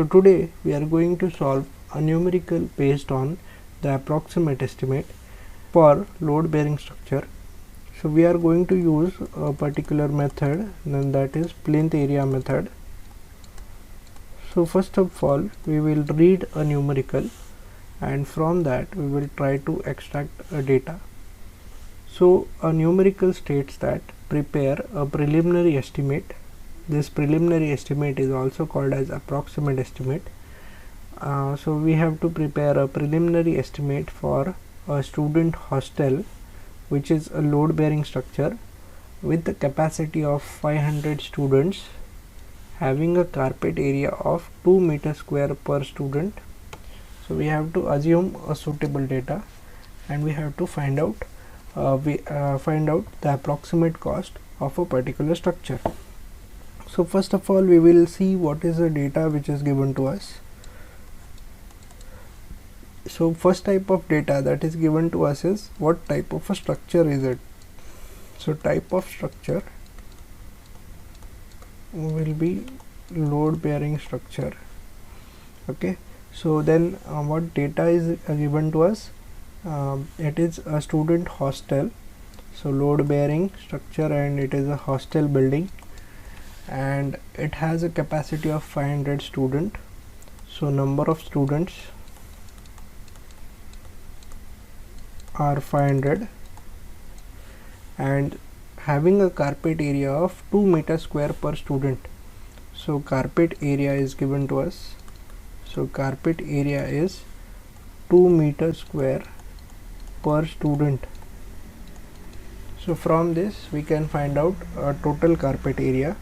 So today we are going to solve a numerical based on the approximate estimate for load bearing structure. So we are going to use a particular method, and that is plinth area method. So first of all we will read a numerical, and from that we will try to extract a data. So a numerical states that prepare a preliminary estimate. This preliminary estimate is also called as approximate estimate. So we have to prepare a preliminary estimate for a student hostel, which is a load bearing structure with the capacity of 500 students, having a carpet area of 2 meter square per student. So we have to assume a suitable data, and we have to find out the approximate cost of a particular structure. So first of all we will see what is the data which is given to us. So first type of data that is given to us is what type of a structure is it. So type of structure will be load bearing structure. Okay, so then what data is given to us? It is a student hostel, so load bearing structure, and it is a hostel building, and it has a capacity of 500 student. So number of students are 500, and having a carpet area of 2 meter square per student. So carpet area is given to us. So carpet area is 2 meter square per student. So from this we can find out total carpet area.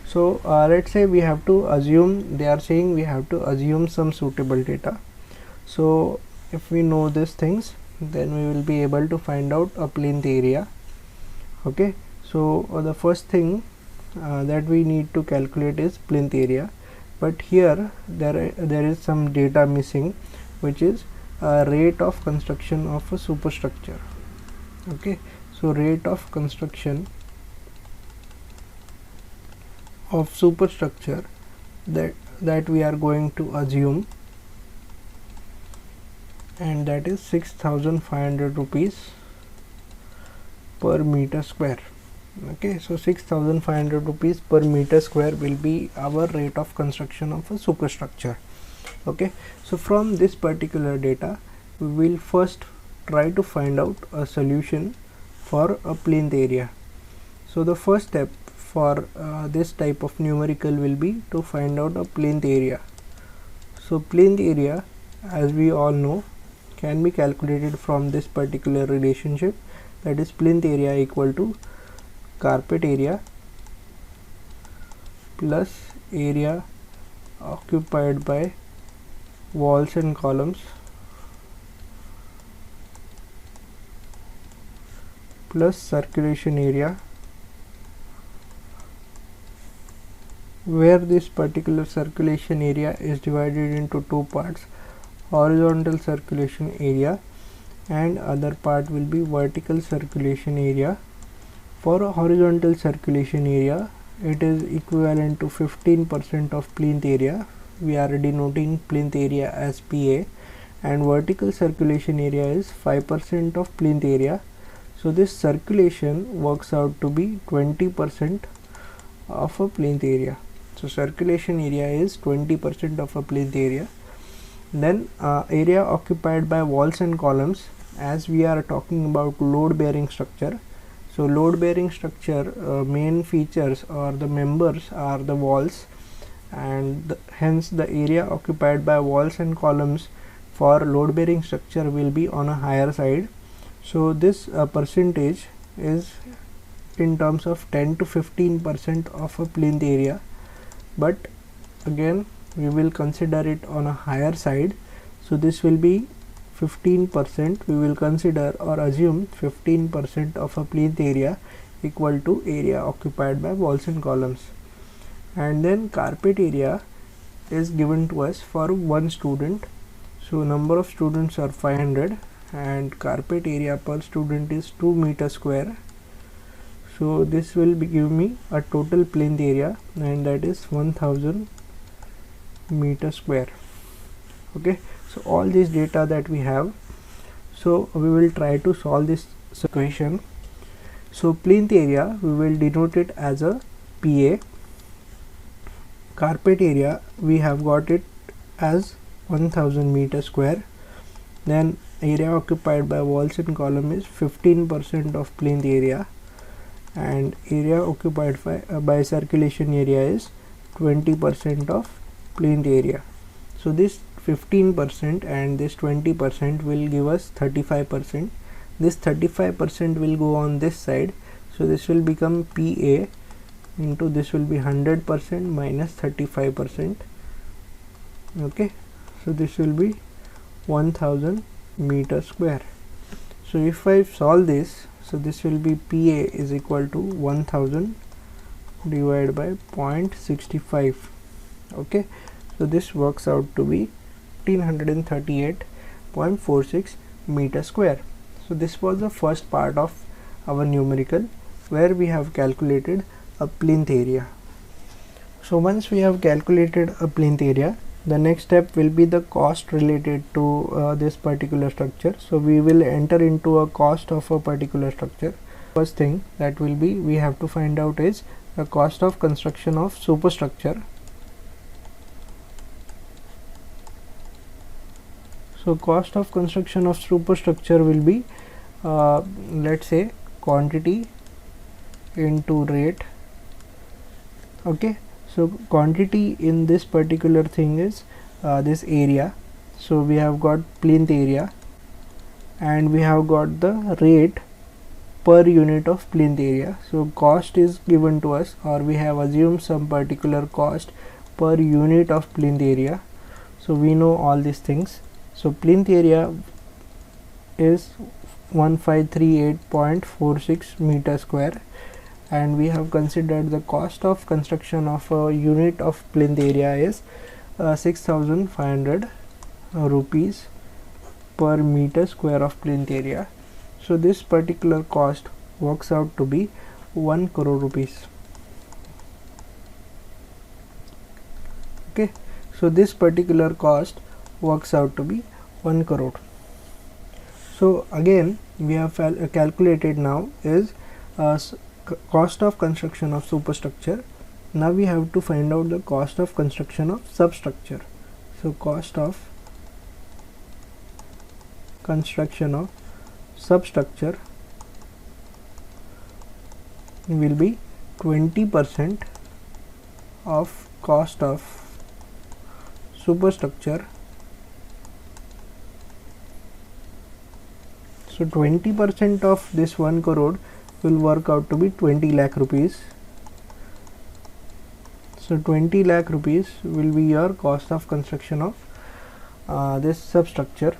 So let's say we have to assume, they are saying we have to assume some suitable data. So if we know these things, then we will be able to find out a plinth area. Okay, so the first thing that we need to calculate is plinth area, but here there is some data missing, which is rate of construction of a superstructure. Okay, so rate of construction of superstructure that we are going to assume, and that is 6,500 rupees per meter square. Okay, so 6,500 rupees per meter square will be our rate of construction of a superstructure. Okay, so from this particular data we will first try to find out a solution for a plinth area. So the first step for this type of numerical will be to find out a plinth area. So plinth area, as we all know, can be calculated from this particular relationship, that is plinth area equal to carpet area plus area occupied by walls and columns plus circulation area, where this particular circulation area is divided into two parts: horizontal circulation area and other part will be vertical circulation area. For a horizontal circulation area, it is equivalent to 15% of plinth area. We are denoting plinth area as PA, and vertical circulation area is 5% of plinth area. So this circulation works out to be 20% of a plinth area. So circulation area is 20% of a plinth area. Then area occupied by walls and columns, as we are talking about load bearing structure. So load bearing structure main features or the members are the walls, and hence the area occupied by walls and columns for load bearing structure will be on a higher side. So this percentage is in terms of 10 to 15% of a plinth area, but again we will consider it on a higher side. So this will be 15%. We will consider or assume 15% of a plinth area equal to area occupied by walls and columns. And then carpet area is given to us for one student. So number of students are 500, and carpet area per student is 2 meter square. So this will give me a total plinth area, and that is 1,000 meter square. Okay, so all this data that we have, so we will try to solve this equation. So plinth area, we will denote it as a PA. Carpet area, we have got it as 1000 meter square. Then area occupied by walls and column is 15% of plinth area, and area occupied by circulation area is 20% of plinth area. So this 15% and this 20% will give us 35%. This 35% will go on this side, so this will become PA into this will be 100% minus 35%. Okay, so this will be 1000 meter square. So if I solve this, so this will be PA is equal to 1000 divided by 0.65. okay, so this works out to be 1538.46 meter square. So this was the first part of our numerical, where we have calculated a plinth area. So once we have calculated a plinth area, the next step will be the cost related to this particular structure. So we will enter into a cost of a particular structure. First thing that will be we have to find out is the cost of construction of superstructure. So cost of construction of superstructure will be let's say quantity into rate. Okay, so quantity in this particular thing is this area. So we have got plinth area and we have got the rate per unit of plinth area. So cost is given to us, or we have assumed some particular cost per unit of plinth area. So we know all these things. So plinth area is 1538.46 meter square, and we have considered the cost of construction of a unit of plinth area is 6500 rupees per meter square of plinth area. So this particular cost works out to be 1 crore rupees. Okay, so this particular cost works out to be 1 crore. So again we have calculated now is cost of construction of superstructure. Now we have to find out the cost of construction of substructure. So cost of construction of substructure will be 20% of cost of superstructure. So 20% of this 1 crore will work out to be 20 lakh rupees. So 20 lakh rupees will be your cost of construction of this substructure.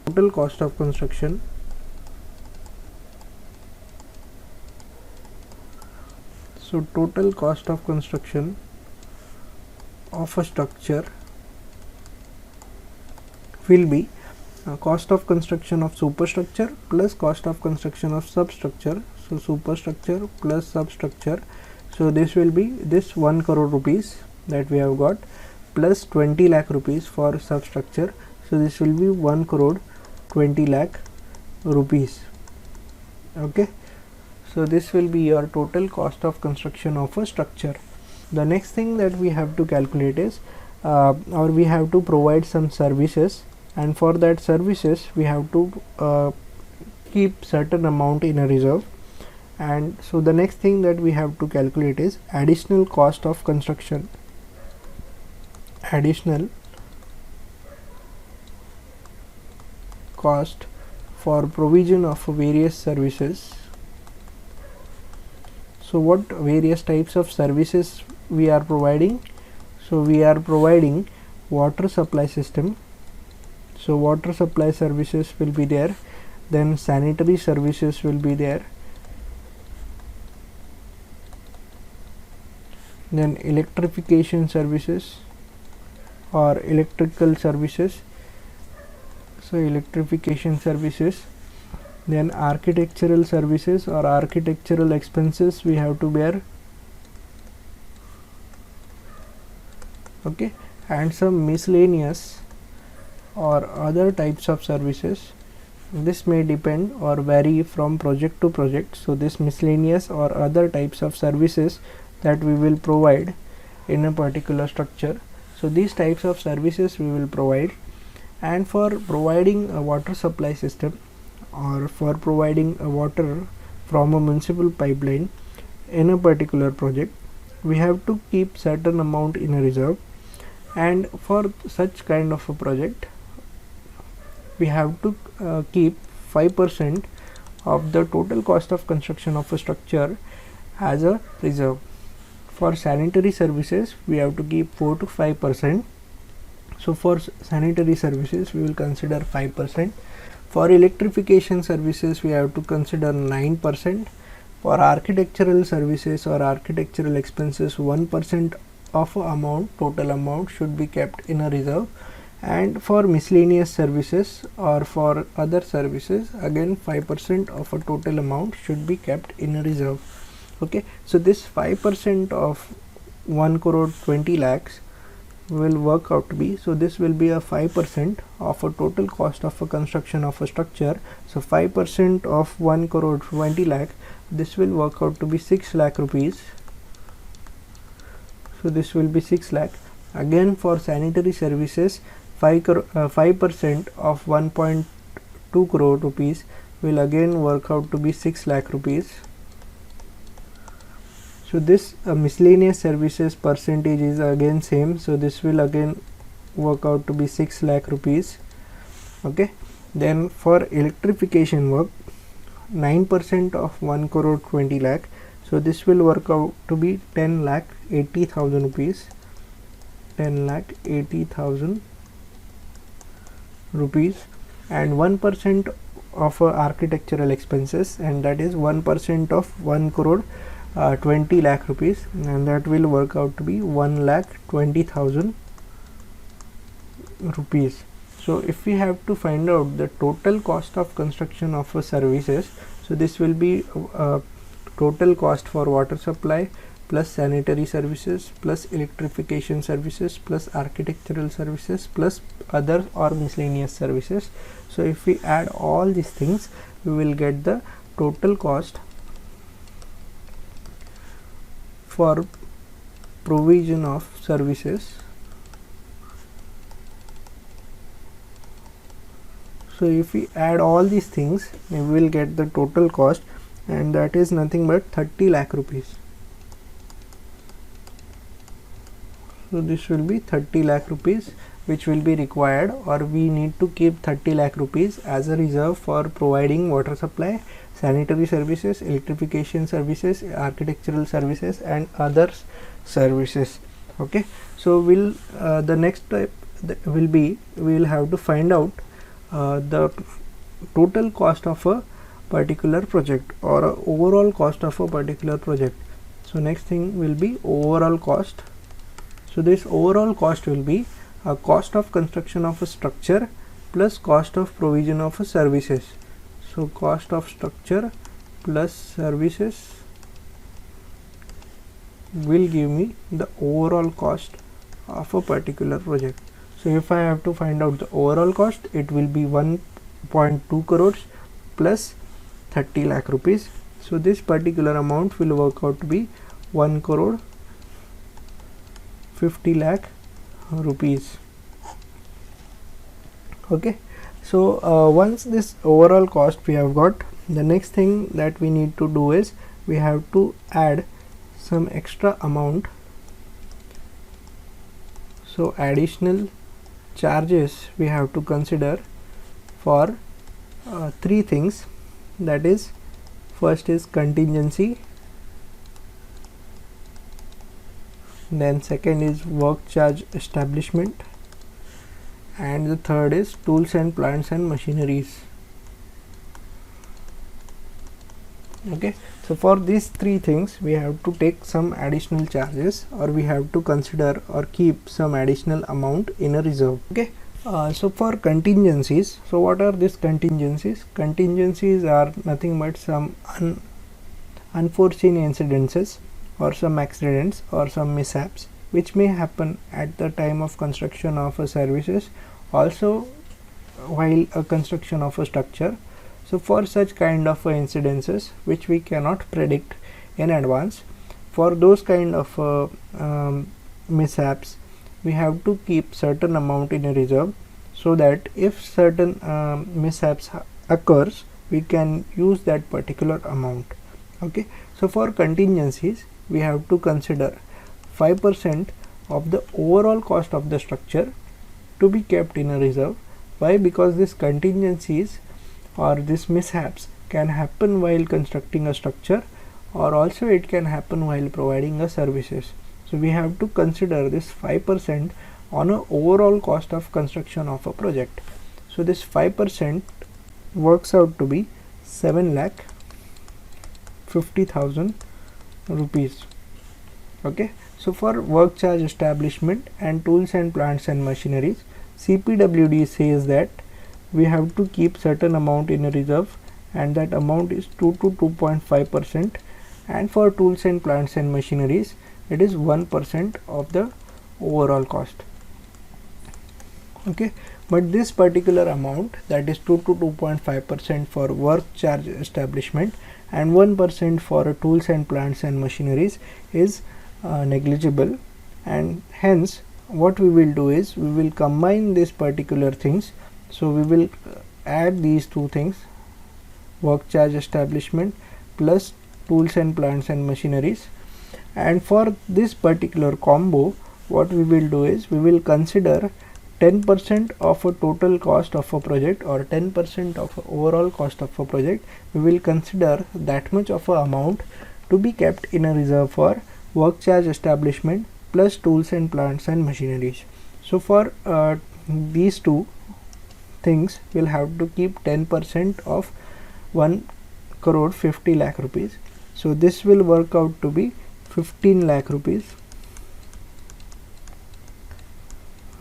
Total cost of construction total cost of construction of a structure will be cost of construction of superstructure plus cost of construction of substructure. So superstructure plus substructure, so this will be this 1 crore rupees that we have got plus 20 lakh rupees for substructure. So this will be 1 crore 20 lakh rupees. Okay, so this will be your total cost of construction of a structure. The next thing that we have to calculate is or we have to provide some services, and for that services we have to keep certain amount in a reserve. And so the next thing that we have to calculate is additional cost of construction. Additional cost for provision of various services. So what various types of services we are providing? So we are providing water supply system. So water supply services will be there, then sanitary services will be there, then electrification services or electrical services. So electrification services, then architectural services or architectural expenses we have to bear. Okay, and some miscellaneous or other types of services. This may depend or vary from project to project. So this miscellaneous or other types of services that we will provide in a particular structure. So these types of services we will provide, and for providing a water supply system or for providing a water from a municipal pipeline in a particular project, we have to keep certain amount in a reserve, and for such kind of a project we have to keep 5% of the total cost of construction of a structure as a reserve. For sanitary services we have to keep 4 to 5%. So for sanitary services we will consider 5%. For electrification services we have to consider 9%. For architectural services or architectural expenses, 1% of amount, total amount, should be kept in a reserve. And for miscellaneous services or for other services, again 5% of a total amount should be kept in a reserve. Okay, so this 5% of 1 crore 20 lakhs will work out to be, so this will be a 5% of a total cost of a construction of a structure. So 5% of 1 crore 20 lakh, this will work out to be 6 lakh rupees. So this will be 6 lakh. Again for sanitary services, 5% of 1.2 crore rupees will again work out to be 6 lakh rupees. So this miscellaneous services percentage is again same, so this will again work out to be 6 lakh rupees. Okay, then for electrification work, 9% of 1 crore 20 lakh, so this will work out to be 10 lakh 80,000 rupees. 10 lakh 80,000 rupees, and 1% of architectural expenses, and that is 1% of 1 crore 20 lakh rupees, and that will work out to be 1 lakh 20,000 rupees. So if we have to find out the total cost of construction of a services, so this will be total cost for water supply plus sanitary services plus electrification services plus architectural services plus other or miscellaneous services. So if we add all these things, we will get the total cost for provision of services. So if we add all these things, we will get the total cost, and that is nothing but 30 lakh rupees. So this will be 30 lakh rupees which will be required, or we need to keep 30 lakh rupees as a reserve for providing water supply, sanitary services, electrification services, architectural services and other services. Okay, so we'll the next step will be, we will have to find out the total cost of a particular project or overall cost of a particular project. So next thing will be overall cost. So this overall cost will be a cost of construction of a structure plus cost of provision of a services. So cost of structure plus services will give me the overall cost of a particular project. So if I have to find out the overall cost, it will be 1.2 crores plus 30 lakh rupees. So this particular amount will work out to be 1 crore 50 lakh rupees. Okay, so once this overall cost we have got, the next thing that we need to do is we have to add some extra amount. So additional charges we have to consider for three things, that is, first is contingency, then second is work charge establishment, and the third is tools and plants and machineries. Okay, so for these three things we have to take some additional charges, or we have to consider or keep some additional amount in a reserve. Okay, so for contingencies, so what are these contingencies? Contingencies are nothing but some unforeseen incidences or some accidents or some mishaps which may happen at the time of construction of a services, also while a construction of a structure. So for such kind of incidences which we cannot predict in advance, for those kind of mishaps, we have to keep certain amount in a reserve, so that if certain mishaps occurs, we can use that particular amount. Okay, so for contingencies we have to consider 5% of the overall cost of the structure to be kept in a reserve. Why? Because these contingencies or these mishaps can happen while constructing a structure, or also it can happen while providing a services. So we have to consider this 5% on a overall cost of construction of a project. So this 5% works out to be 7,50,000 rupees. Okay, so for work charge establishment and tools and plants and machineries, CPWD says that we have to keep certain amount in a reserve, and that amount is 2 to 2.5%, and for tools and plants and machineries it is 1% of the overall cost. Okay, but this particular amount, that is 2 to 2.5% for work charge establishment and 1% for tools and plants and machineries, is negligible, and hence what we will do is we will combine these particular things. So we will add these two things, work charge establishment plus tools and plants and machineries, and for this particular combo what we will do is we will consider 10% of a total cost of a project, or 10% of overall cost of a project. We will consider that much of a amount to be kept in a reserve for work charge establishment plus tools and plants and machineries. So for these two things, we'll have to keep 10% of 1,50 lakh rupees. So this will work out to be 15 lakh rupees.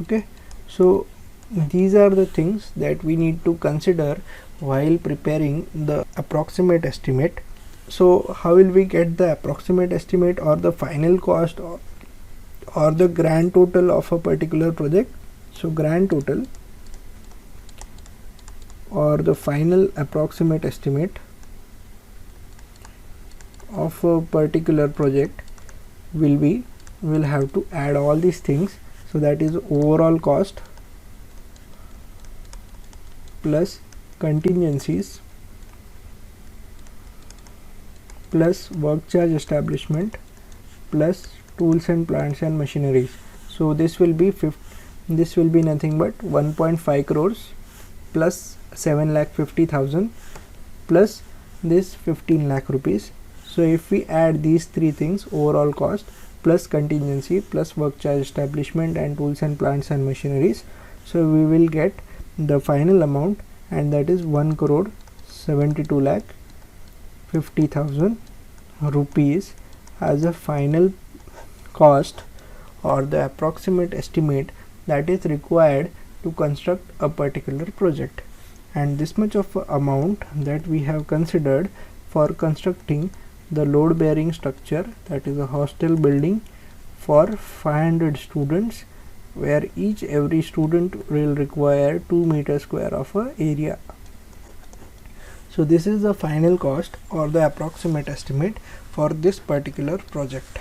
Okay, so these are the things that we need to consider while preparing the approximate estimate. So how will we get the approximate estimate or the final cost or the grand total of a particular project? So grand total or the final approximate estimate of a particular project will be, we'll have to add all these things. So that is overall cost plus contingencies plus work charge establishment plus tools and plants and machineries. So this will be nothing but 1.5 crores plus 7,50,000 plus this 15 lakh rupees. So if we add these three things, overall cost plus contingency plus work charge establishment and tools and plants and machineries, so we will get the final amount, and that is 1,72,50,000 rupees as a final cost or the approximate estimate that is required to construct a particular project. And this much of amount that we have considered for constructing the load bearing structure, that is a hostel building for 500 students, where every student will require 2 meters square of area. So this is the final cost or the approximate estimate for this particular project.